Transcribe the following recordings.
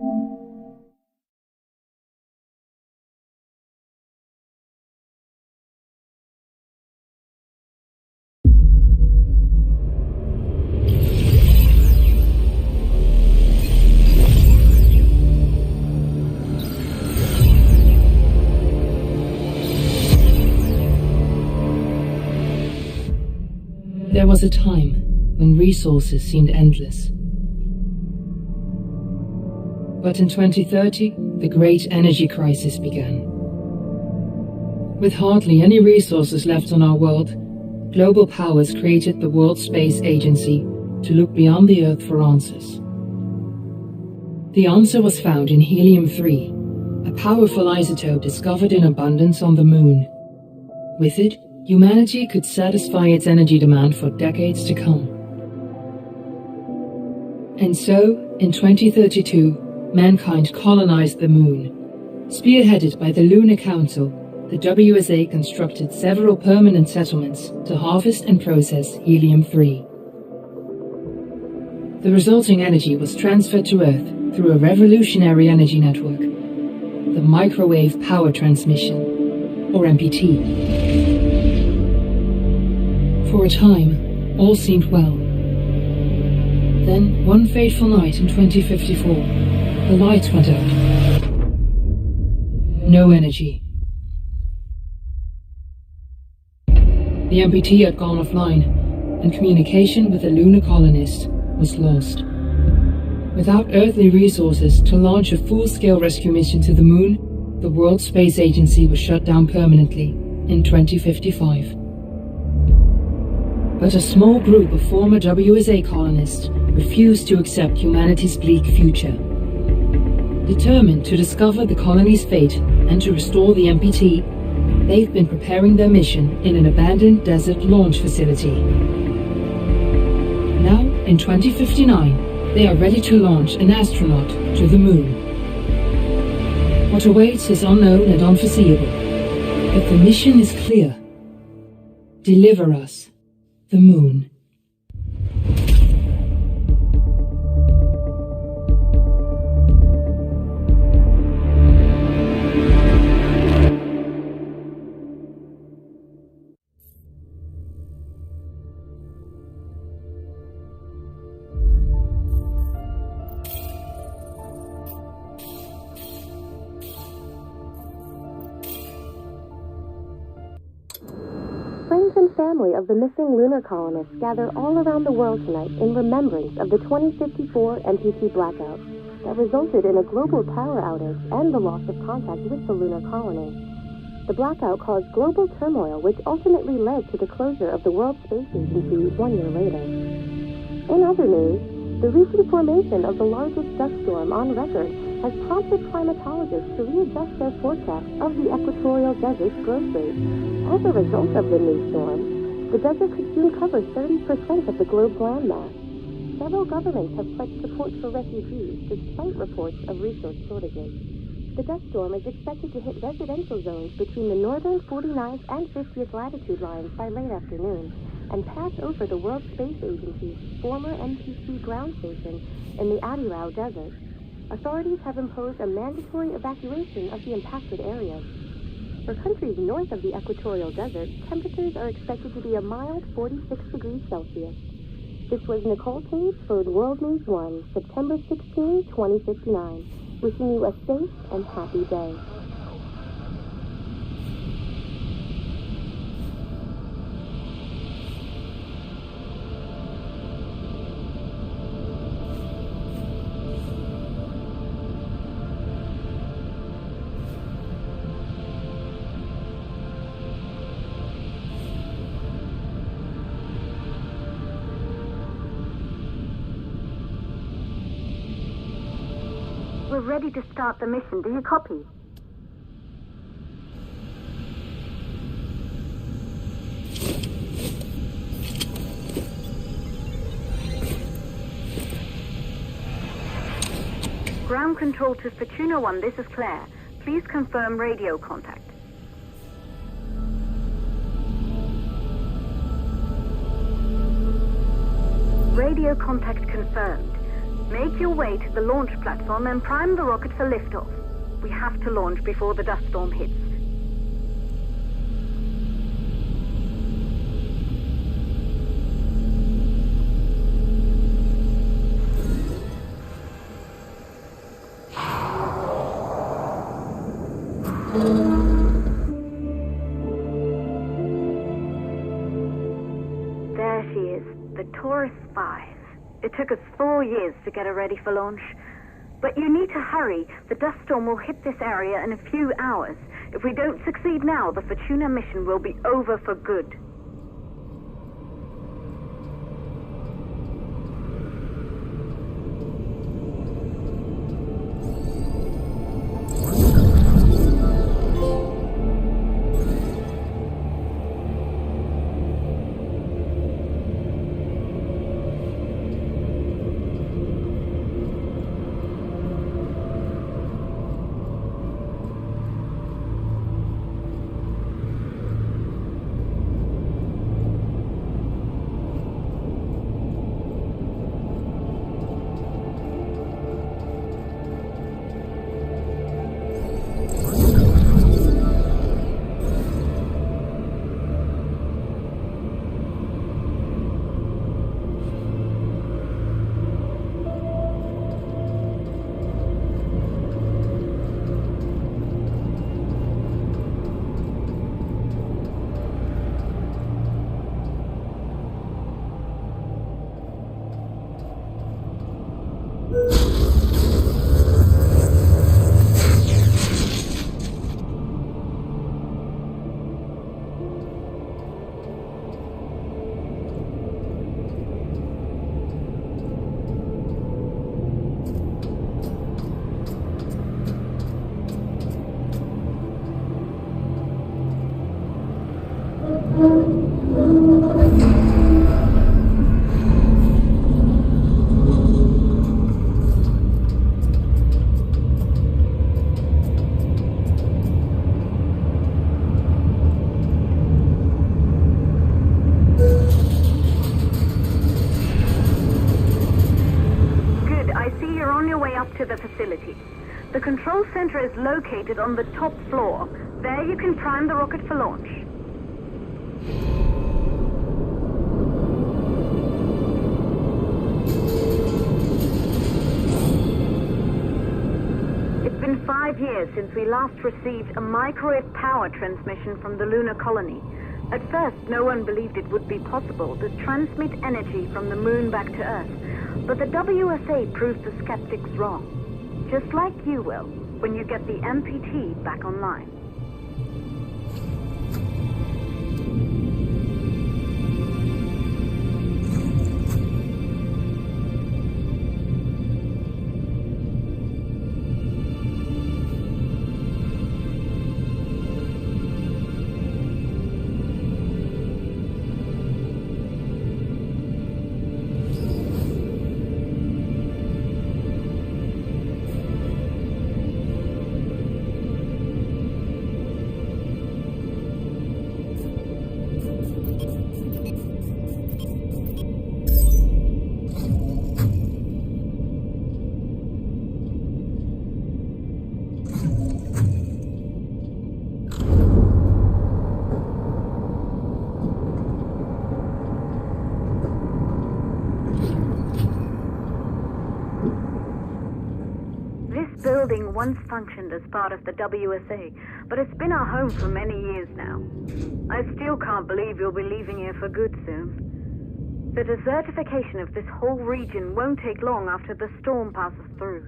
There was a time when resources seemed endless. But in 2030, the great energy crisis began. With hardly any resources left on our world, global powers created the World Space Agency to look beyond the Earth for answers. The answer was found in helium-3, a powerful isotope discovered in abundance on the Moon. With it, humanity could satisfy its energy demand for decades to come. And so, in 2032, mankind colonized the Moon. Spearheaded by the Lunar Council, the WSA constructed several permanent settlements to harvest and process helium-3. The resulting energy was transferred to Earth through a revolutionary energy network, the Microwave Power Transmission, or MPT. For a time, all seemed well. Then, one fateful night in 2054, the lights went out. No energy. The MPT had gone offline, and communication with the lunar colonists was lost. Without earthly resources to launch a full-scale rescue mission to the Moon, the World Space Agency was shut down permanently in 2055. But a small group of former WSA colonists refused to accept humanity's bleak future. Determined to discover the colony's fate and to restore the MPT, they've been preparing their mission in an abandoned desert launch facility. Now, in 2059, they are ready to launch an astronaut to the Moon. What awaits is unknown and unforeseeable, but the mission is clear. Deliver us the Moon. Friends and family of the missing lunar colonists gather all around the world tonight in remembrance of the 2054 MPT blackout that resulted in a global power outage and the loss of contact with the lunar colony. The blackout caused global turmoil, which ultimately led to the closure of the World Space Agency 1 year later. In other news, the recent formation of the largest dust storm on record has prompted climatologists to readjust their forecast of the equatorial desert's growth rate. As a result of the new storm, the desert could soon cover 30% of the globe's landmass. Several governments have pledged support for refugees despite reports of resource shortages. The dust storm is expected to hit residential zones between the northern 49th and 50th latitude lines by late afternoon and pass over the World Space Agency's former MPT ground station in the Adirau Desert. Authorities have imposed a mandatory evacuation of the impacted areas. For countries north of the equatorial desert, temperatures are expected to be a mild 46 degrees Celsius. This was Nicole Page for World News 1, September 16, 2059. Wishing you a safe and happy day. We're ready to start the mission. Do you copy? Ground control to Fortuna 1, this is Claire. Please confirm radio contact. Radio contact confirmed. Make your way to the launch platform and prime the rocket for liftoff. We have to launch before the dust storm hits. There she is, the Taurus 5. It took us 4 years to get her ready for launch. But you need to hurry. The dust storm will hit this area in a few hours. If we don't succeed now, the Fortuna mission will be over for good. To the facility. The control center is located on the top floor. There you can prime the rocket for launch. It's been 5 years since we last received a microwave power transmission from the lunar colony. At first, no one believed it would be possible to transmit energy from the moon back to Earth. But the WSA proved the skeptics wrong. Just like you will, when you get the MPT back online. Building once functioned as part of the WSA, but it's been our home for many years now. I still can't believe you'll be leaving here for good soon. The desertification of this whole region won't take long after the storm passes through.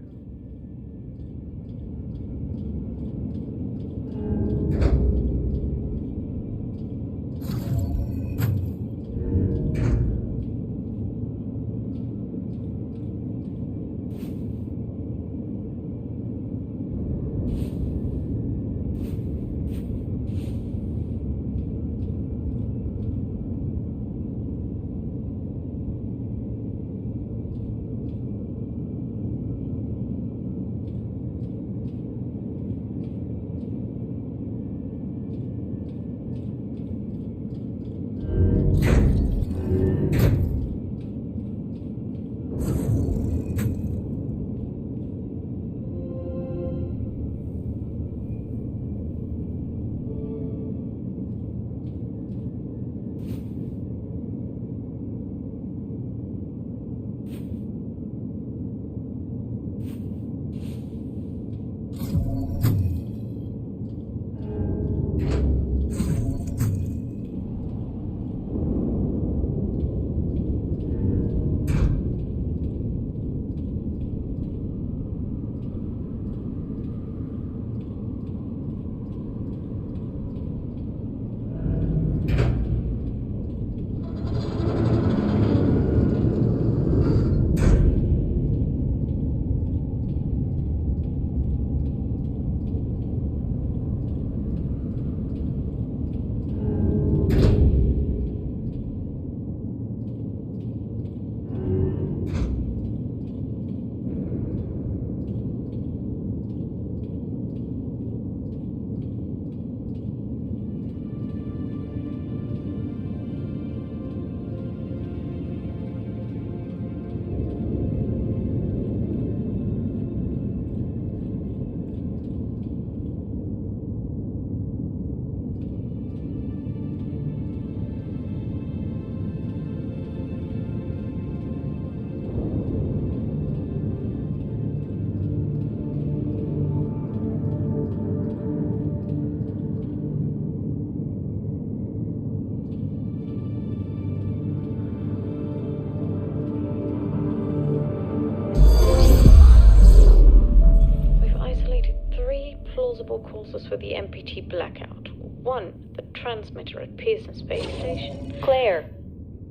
resources for the MPT blackout. 1, the transmitter at Pearson Space Station. Claire,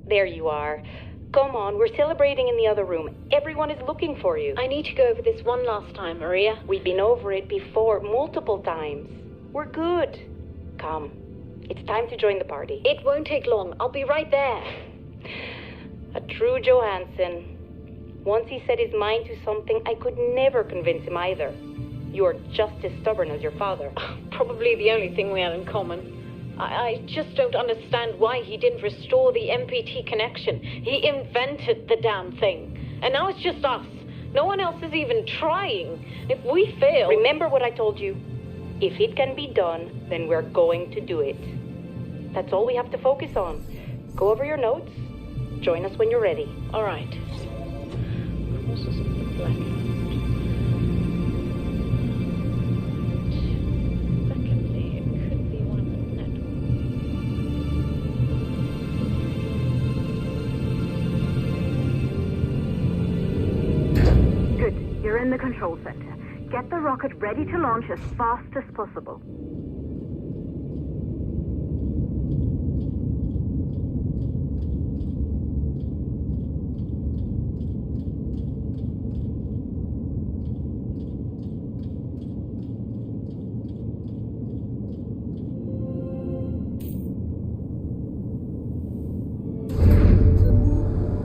there you are. Come on, we're celebrating in the other room. Everyone is looking for you. I need to go over this one last time, Maria. We've been over it before, multiple times. We're good. Come, it's time to join the party. It won't take long. I'll be right there. A true Johansson. Once he set his mind to something, I could never convince him either. You're just as stubborn as your father. Probably the only thing we have in common. I just don't understand why he didn't restore the MPT connection. He invented the damn thing. And now it's just us. No one else is even trying. If we fail... Remember what I told you. If it can be done, then we're going to do it. That's all we have to focus on. Go over your notes. Join us when you're ready. All right. Process of the blackout. Secondly, it could be one of the networks. Good. You're in the control center. Get the rocket ready to launch as fast as possible.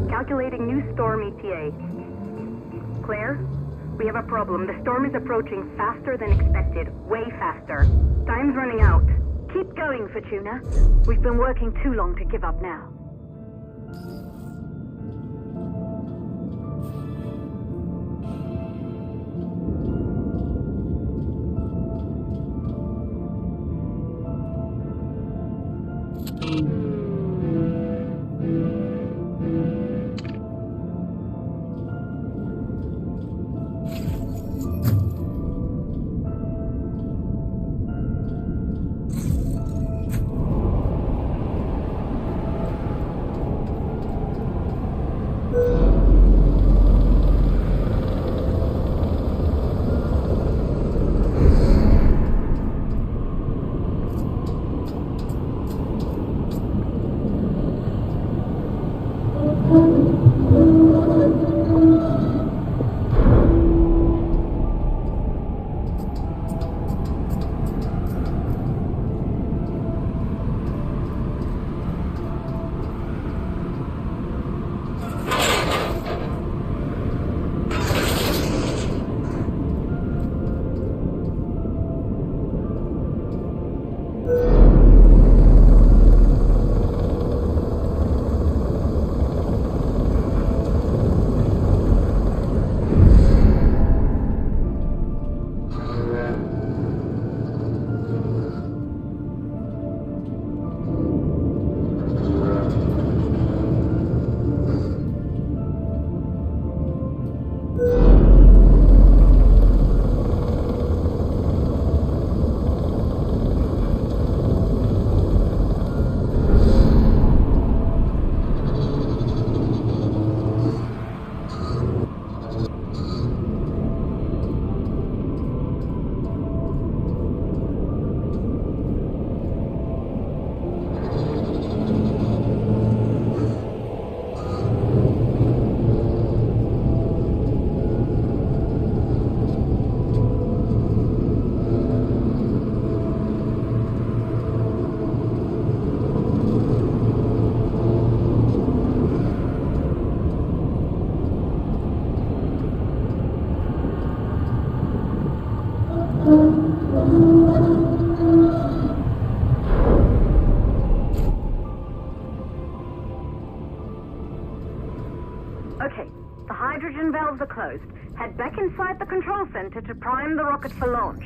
Calculating new storm ETA. Claire? We have a problem. The storm is approaching faster than expected. Way faster. Time's running out. Keep going, Fortuna. We've been working too long to give up now. Okay, the hydrogen valves are closed. Head back inside the control center to prime the rocket for launch.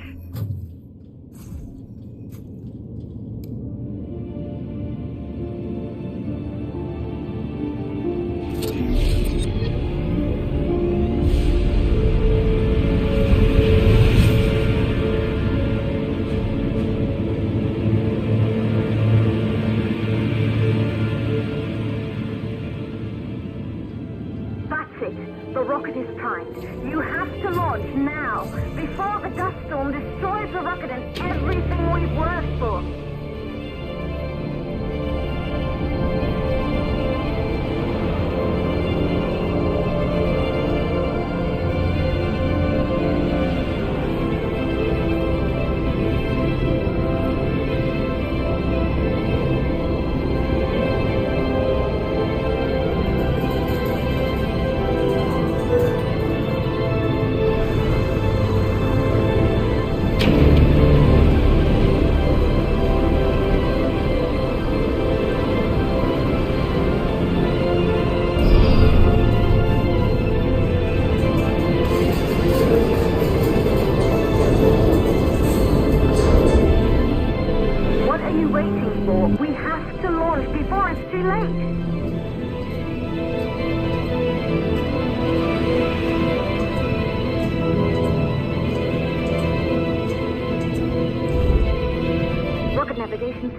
The rocket is primed. You have to launch now, before the dust storm destroys Here's the rocket and everything we've worked for.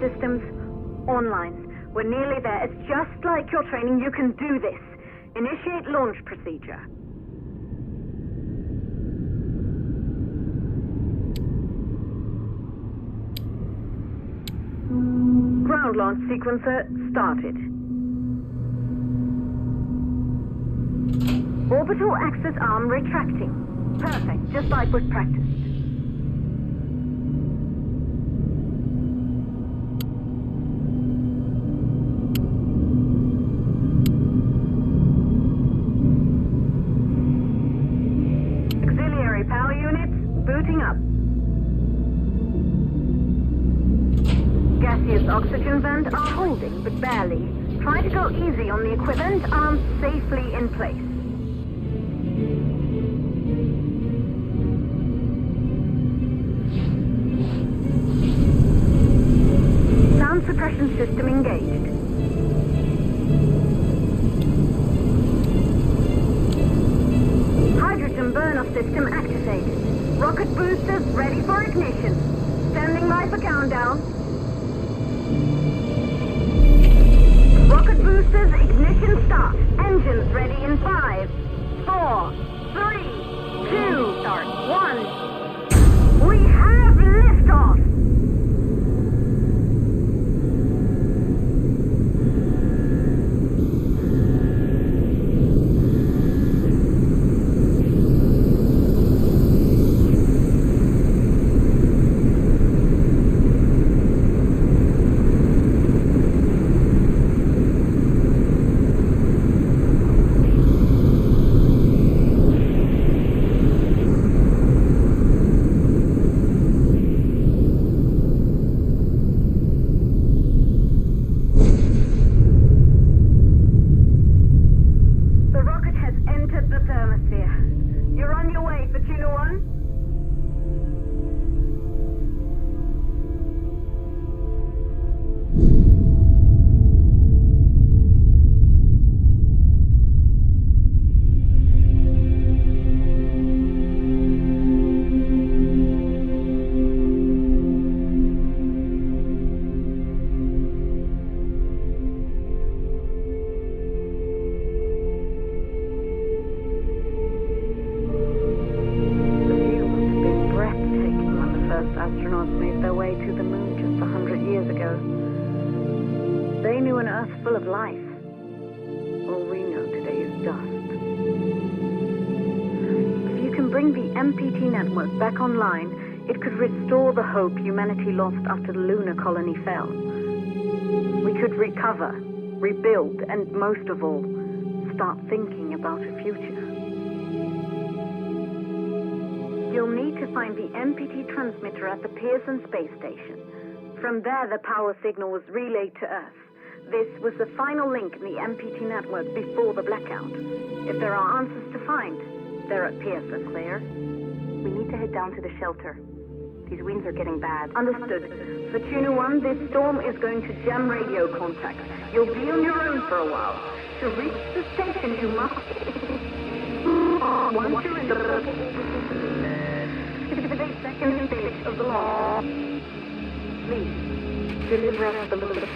Systems online. We're nearly there. It's just like your training. You can do this. Initiate launch procedure. Ground launch sequencer started. Orbital axis arm retracting. Perfect, just like we've practiced. Oxygen vent are holding, but barely. Try to go easy on the equipment. Arms safely in place. Sound suppression system engaged. Hydrogen burn-off system activated. Rocket boosters ready for ignition. Standing by for countdown. Rocket boosters, ignition start. Engines ready in 5, 4, 3, 2, start, 1. We have liftoff! astronauts made their way to the moon just 100 years ago. They knew an Earth full of life. All we know today is dust. If you can bring the MPT network back online, it could restore the hope humanity lost after the lunar colony fell. We could recover, rebuild, and most of all, start thinking about a future. You'll need to find the MPT transmitter at the Pearson space station. From there, the power signal was relayed to Earth. This was the final link in the MPT network before the blackout. If there are answers to find, they're at Pearson. Claire? We need to head down to the shelter. These winds are getting bad. Understood. For Tuner 1, this storm is going to jam radio contact. You'll be on your own for a while. To reach the station, you must... Once you're in the... 58-second stage of the launch. Please, deliver us the look.